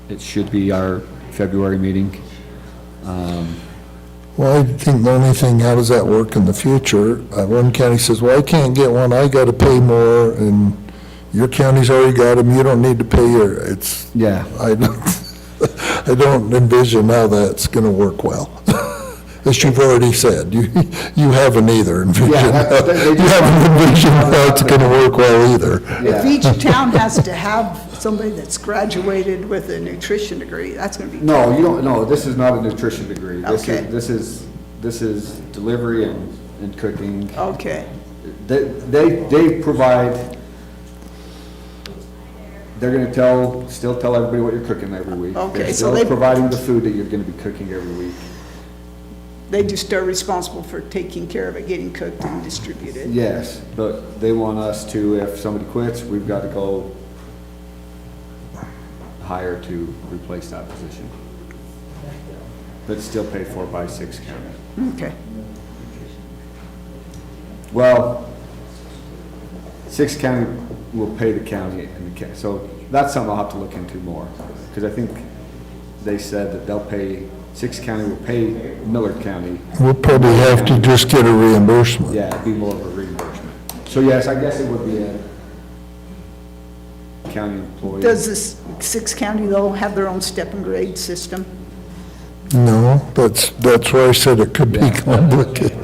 it should be our February meeting. Well, I think the only thing, how does that work in the future? One county says, well, I can't get one, I gotta pay more, and your county's already got them, you don't need to pay it's, Yeah. I don't envision how that's gonna work well. As you've already said, you haven't either envisioned, you haven't envisioned how it's gonna work well either. If each town has to have somebody that's graduated with a nutrition degree, that's gonna be. No, you don't, no, this is not a nutrition degree. Okay. This is delivery and cooking. Okay, They provide, they're gonna still tell everybody what you're cooking every week. Okay, They're so still they- providing the food that you're gonna be cooking every week. they just are responsible for taking care of it, getting cooked and distributed. Yes, but they want us to, if somebody quits, we've got to go hire to replace that position. But it's still paid for by 6 counties. Okay, Well, 6 county will pay the county, and so that's something I'll have to look into more. Because I think they said that they'll pay, 6 county will pay Millard County. We'll probably have to just get a reimbursement. Yeah, it'd be more of a reimbursement. So yes, I guess it would be a county employee. does this 6 county though have their own step and grade system? No, that's why I said it could be Yeah. complicated.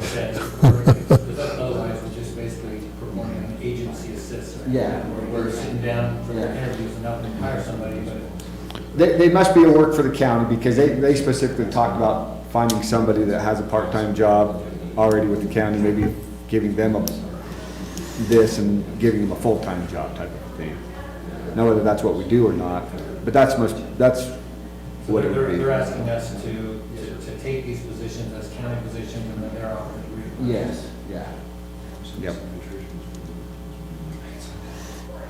Otherwise, we're just basically performing an agency assist. Yeah. We're sitting down for Yeah. interviews and not to hire somebody, but They must be a work for the county, because they specifically talked about finding somebody that has a part-time job already with the county, maybe giving them this and giving them a full-time job type of thing. Now, whether that's what we do or not, but that's what it would they're be. asking us to take these positions as county positions and then they're offered to reapply. Yes, yeah. Yep.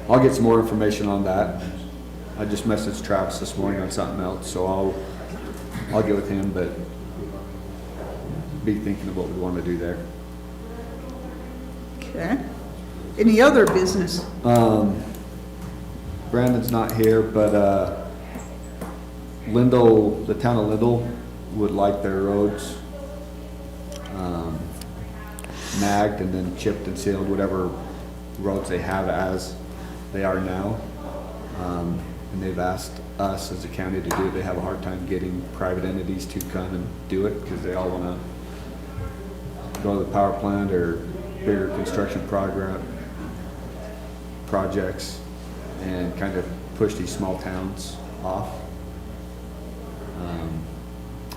I'll get some more information on that. I just messaged Travis this morning on something else, so I'll get with him, but be thinking of what we want to do there. Okay. Any other business? Brandon's not here, but Lindell, the town of Lindell would like their roads magged and then chipped and sealed, whatever roads they have as they are now. And they've asked us as a county to do it. They have a hard time getting private entities to come and do it because they all want to go to the power plant or bigger construction projects and kind of push these small towns off.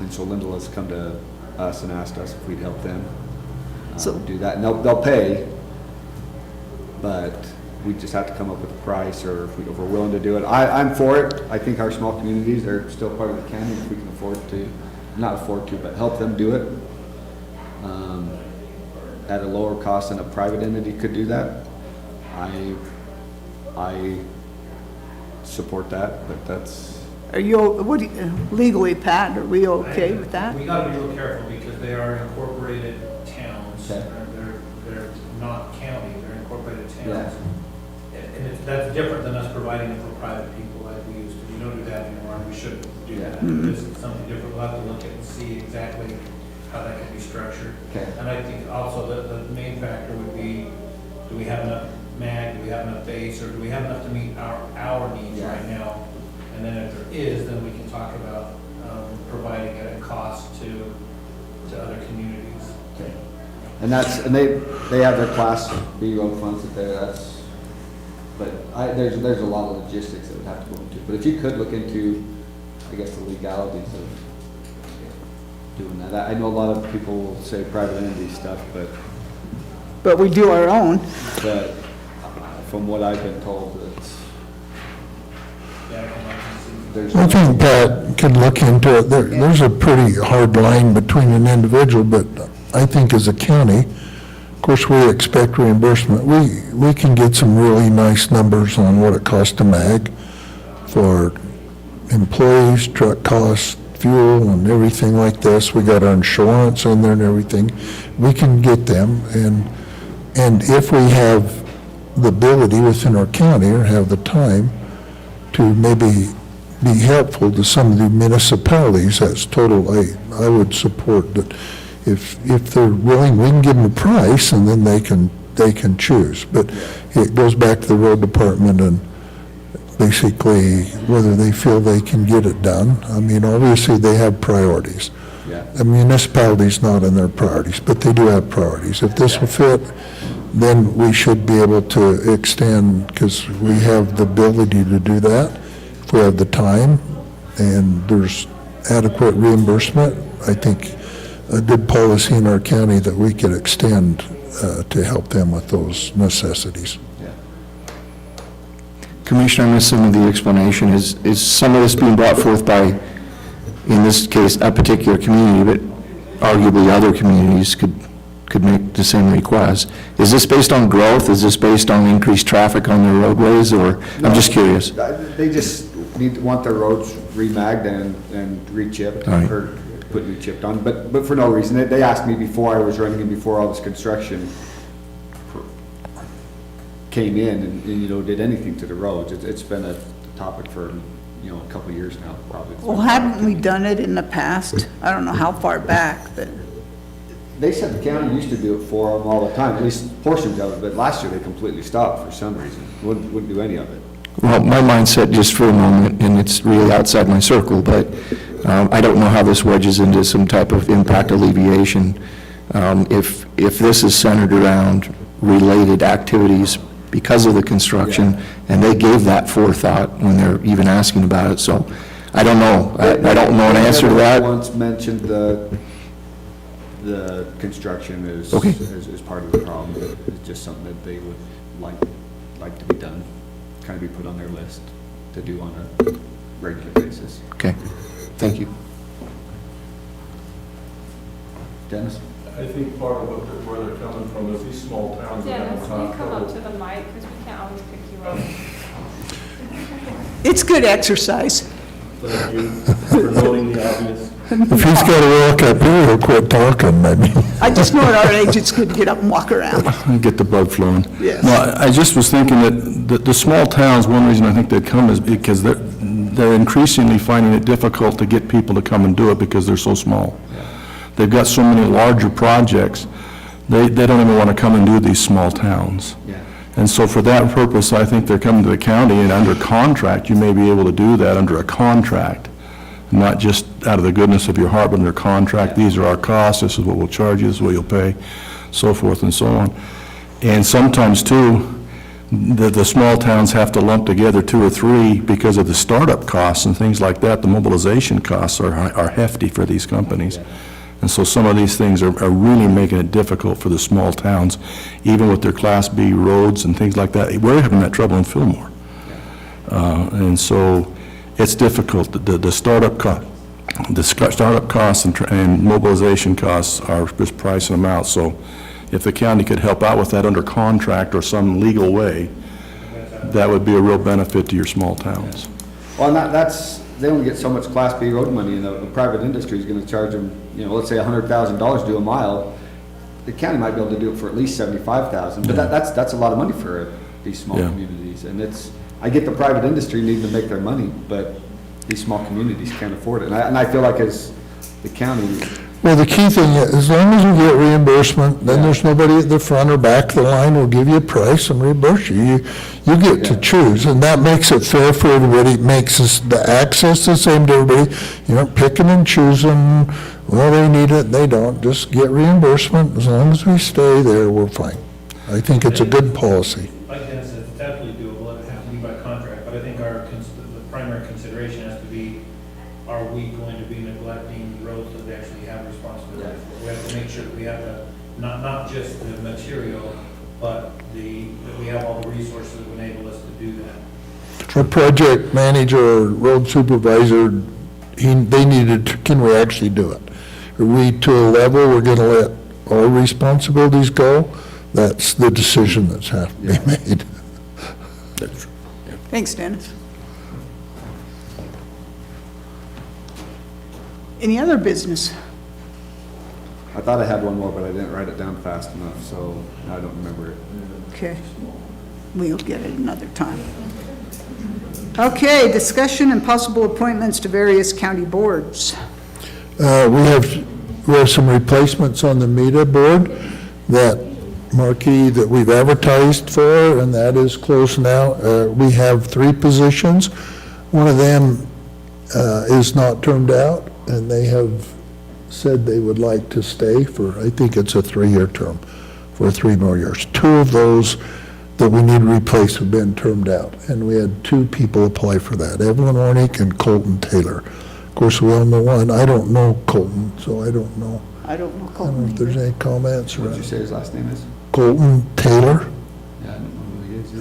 And so Lindell has come to us and asked us if we'd help them do that. And they'll pay, but we just have to come up with a price, or if we're willing to do it. I'm for it. I think our small communities are still part of the county, if we can but help them do it at a lower cost than a private entity could do that. I support that, but that's. Are you, legally, Pat, are we okay with that? We gotta be real careful because they are incorporated towns. Okay. They're not county, they're incorporated towns. Yeah. And that's different than us providing it for private people like we used to. We don't do that anymore, and we shouldn't do Yeah. that. This is something different. We'll have to look at and see exactly how that can be structured. Okay. And I think also the main factor would be, do we have enough mag, do we have enough base, or do we have enough to meet our needs Yeah. right now? And then if there is, then we can talk about providing it at cost to other communities. Okay. And they have their Class B road funds that but there's a lot of logistics that would have to go into. But if you could look into, I guess, the legalities of doing that. I know a lot of people will say private entity stuff, But we do our own. but from what I've been told, it's, Yeah, I can like to see. there's. I think Pat could look into it. There's a pretty hard line between an individual, but I think as a county, of course, we expect reimbursement. We can get some really nice numbers on what it costs to mag for employees, truck costs, fuel, and everything like this. We got our insurance in there and everything. We can get them, and if we have the ability within our county or have the time to maybe be helpful to some of the municipalities, that's total, I would support that. If they're willing, we can give them a price and then they can choose. But it goes back to the road department and basically whether they feel they can get it done. I mean, obviously they have priorities. Yeah. The municipality's not in their priorities, but they do have priorities. If this will fit, then we should be able to extend, because we have the ability to do that. If we have the time and there's adequate reimbursement, I think a good policy in our county that we could extend to help them with those necessities. Yeah. Commissioner, I missed some of the explanation. Is some of this being brought forth by, in this case, a particular community, but arguably other communities could make the same request? Is this based on growth? Is this based on increased traffic on their roadways, or, I'm just curious? They just want their roads re-magged and re-chipped, All right. or put new chipped on, but for no reason. They asked me before I was running and before all this construction came in and did anything to the roads. It's been a topic for, a couple of years now, probably. Well, haven't we done it in the past? I don't know how far back, but, They said the county used to do it for them all the time, at least portions of it, but last year they completely stopped for some reason. Wouldn't do any of it. Well, my mindset, just for a moment, and it's really outside my circle, but I don't know how this wedges into some type of impact alleviation. If this is centered around related activities because of the construction, and they gave that forethought when they're even asking about it, so I don't know. I don't know an answer to that. Once mentioned the construction is Okay. is part of the problem. It's just something that they would like to be done, kind of be put on their list to do on a regular basis. Okay, thank you. Dennis? I think part of where they're coming from is these small towns are having Dennis, will you come up trouble. to the mic, because we can't always pick you up. It's good exercise. Thank you for noting the obvious. If he's got to walk up here, he'll quit talking, maybe. I just know at our age, it's good to get up and walk around. Get the blood flowing. Yes. No, I just was thinking that the small towns, one reason I think they come is because they're increasingly finding it difficult to get people to come and do it because they're so small. They've got so many larger projects, they don't even want to come and do these small towns. Yeah. And so for that purpose, I think they're coming to the county, and under contract, you may be able to do that under a contract, not just out of the goodness of your heart, but under contract. These are our costs, this is what we'll charge you, this is what you'll pay, so forth and so on. And sometimes, too, the small towns have to lump together 2 or 3 because of the startup costs and things like that. The mobilization costs are hefty for these companies. And so some of these things are really making it difficult for the small towns, even with their Class B roads and things like that. We're having that trouble in Fillmore. And so it's difficult. The startup costs and mobilization costs are just pricing them out. So if the county could help out with that under contract or some legal way, that would be a real benefit to your small towns. Well, and they only get so much Class B road money, and the private industry is gonna charge them, let's say $100,000 to do a mile. The county might be able to do it for at least $75,000, but that's a lot of money for these small Yeah. communities. And I get the private industry needing to make their money, but these small communities can't afford it. And I feel like as the county, Well, the key thing is, as long as you get reimbursement, then there's nobody at the front or back of the line will give you a price and reimburse you. You get to choose, and that makes it fair for everybody. It makes the access the same to everybody. You aren't picking and choosing, well, they need it, they don't. Just get reimbursement. As long as we stay there, we're fine. I think it's a good policy. Like Dennis said, it's definitely doable, it has to be by contract, but I think the primary consideration has to be, are we going to be neglecting roads that we actually have responsibility for? We have to make sure that we have not just the material, but that we have all the resources that will enable us to do that. Our project manager or road supervisor, they needed, can we actually do it? Are we to a level we're gonna let our responsibilities go? That's the decision that's have to be made. Thanks, Dennis. Any other business? I thought I had one more, but I didn't write it down fast enough, so I don't remember it. Okay, we'll get it another time. Okay, discussion and possible appointments to various county boards. We have some replacements on the META board, that marquee that we've advertised for, and that is closed now. We have 3 positions. One of them is not termed out, and they have said they would like to stay for, I think it's a 3-year term, for 3 more years. 2 of those that we need to replace have been termed out, and we had 2 people apply for that, Evelyn Ornick and Colton Taylor. Of course, we all know one. I don't know Colton, so I don't know. I don't know I don't know Colton if there's either. any comments What or did you say his last name is? Colton Taylor. Yeah, I don't know who he is. I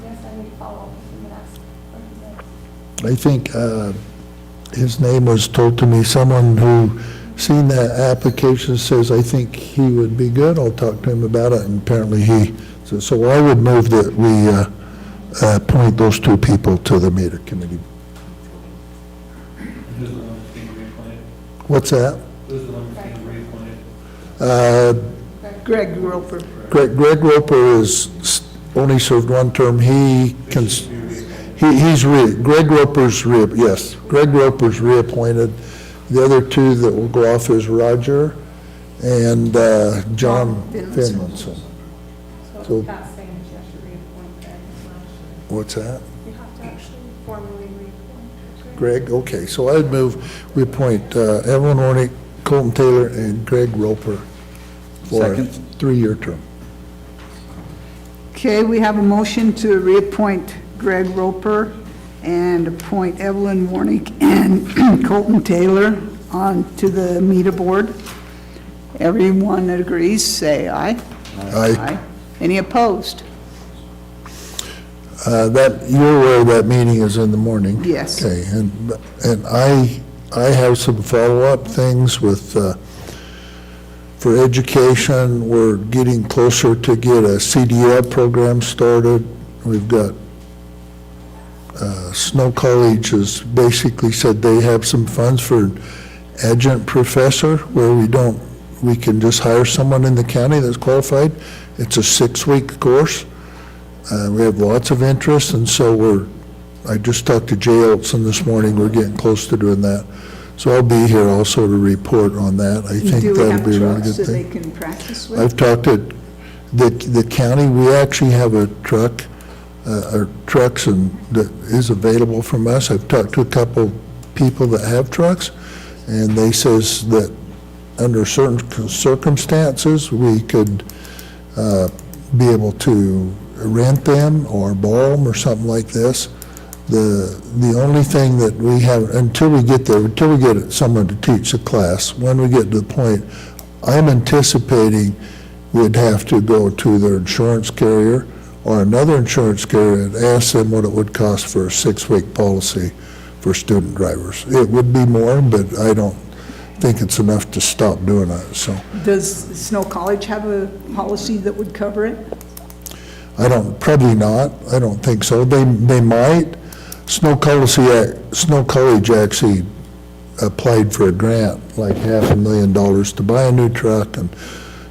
guess I need to follow up with him and ask what he I did. think his name was told to me, someone who seen that application says, I think he would be good. I'll talk to him about it, and apparently so I would move that we appoint those 2 people to the META committee. Who's the one that's being reappointed? What's that? Who's the one that's being reappointed? Greg Roper. Greg Roper is only served 1 term. Greg Roper's yes, Greg Roper's reappointed. The other 2 that will go off is Roger and John Finlinson. So that's saying that you have to reappoint Greg. What's that? You have to actually formally reappoint Greg, okay, so I'd move, we appoint Evelyn Ornick, Colton Taylor, and Greg Roper for a Second. 3-year term. Okay, we have a motion to reappoint Greg Roper and appoint Evelyn Warnick and Colton Taylor on to the META board. Everyone that agrees, say aye. Aye. Any opposed? You're aware that meeting is in the morning? Yes. Okay, and I have some follow-up things with For education, we're getting closer to get a CDL program started. We've got, Snow College has basically said they have some funds for an adjunct professor where we can just hire someone in the county that's qualified. It's a 6-week course. We have lots of interest, and so I just talked to Jay Olson this morning, we're getting close to doing that. So I'll be here also to report on that. I think Do we that'll have be a really trucks good that they thing. can practice with? I've talked to the county, we actually have a truck, or trucks and that is available from us. I've talked to a couple people that have trucks, and they says that under certain circumstances, we could be able to rent them or borrow them or something like this. The only thing that we have, until we get someone to teach the class, when we get to the point, I'm anticipating we'd have to go to their insurance carrier or another insurance carrier and ask them what it would cost for a 6-week policy for student drivers. It would be more, but I don't think it's enough to stop doing it, so. Does Snow College have a policy that would cover it? Probably not, I don't think so. They might. Snow College actually applied for a grant, like $500,000 to buy a new truck and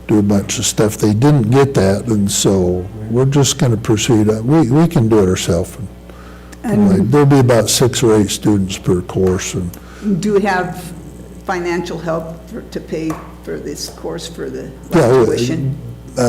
do a bunch of stuff. They didn't get that, and so we're just going to proceed. We can do it ourselves. And There'll be about 6 or 8 students per course, and do we have financial help to pay for this course for the yeah, tuition?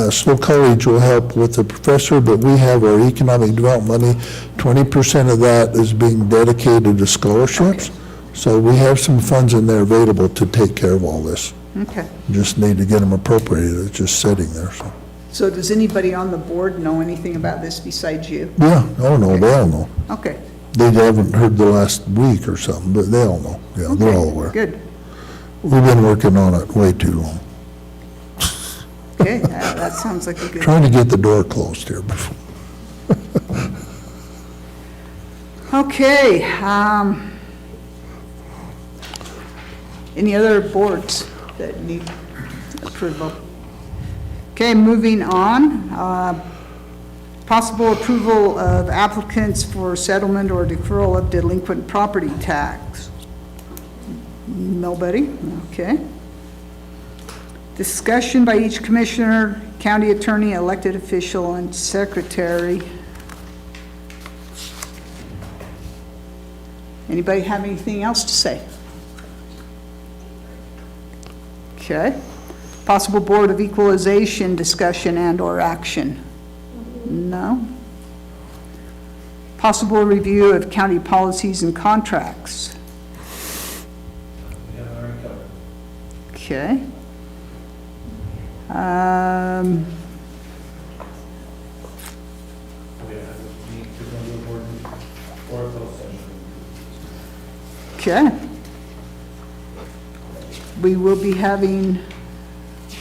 Snow College will help with the professor, but we have our economic development money. 20% of that is being dedicated to scholarships. Okay. So we have some funds in there available to take care of all this. Okay. Just need to get them appropriated. It's just sitting there, so. So does anybody on the board know anything about this besides you? Yeah, oh no, they all know. Okay. They haven't heard the last week or something, but they all know. Yeah, they're all aware. Good. We've been working on it way too long. Okay, that sounds like a good. Trying to get the door closed here before. Okay, any other boards that need approval? Okay, moving on. Possible approval of applicants for settlement or deferral of delinquent property tax. Nobody? Okay. Discussion by each commissioner, county attorney, elected official, and secretary. Anybody have anything else to say? Okay. Possible Board of Equalization discussion and/or action? No. Possible review of county policies and contracts? We have it already covered. Okay. We need to go to the board or a closed session. Okay. We will be having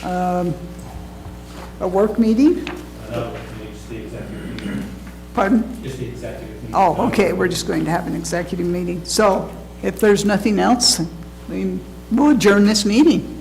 a work meeting? No, just the executive meeting. Pardon? Just the executive meeting. Oh, okay, we're just going to have an executive meeting. So if there's nothing else, we'll adjourn this meeting.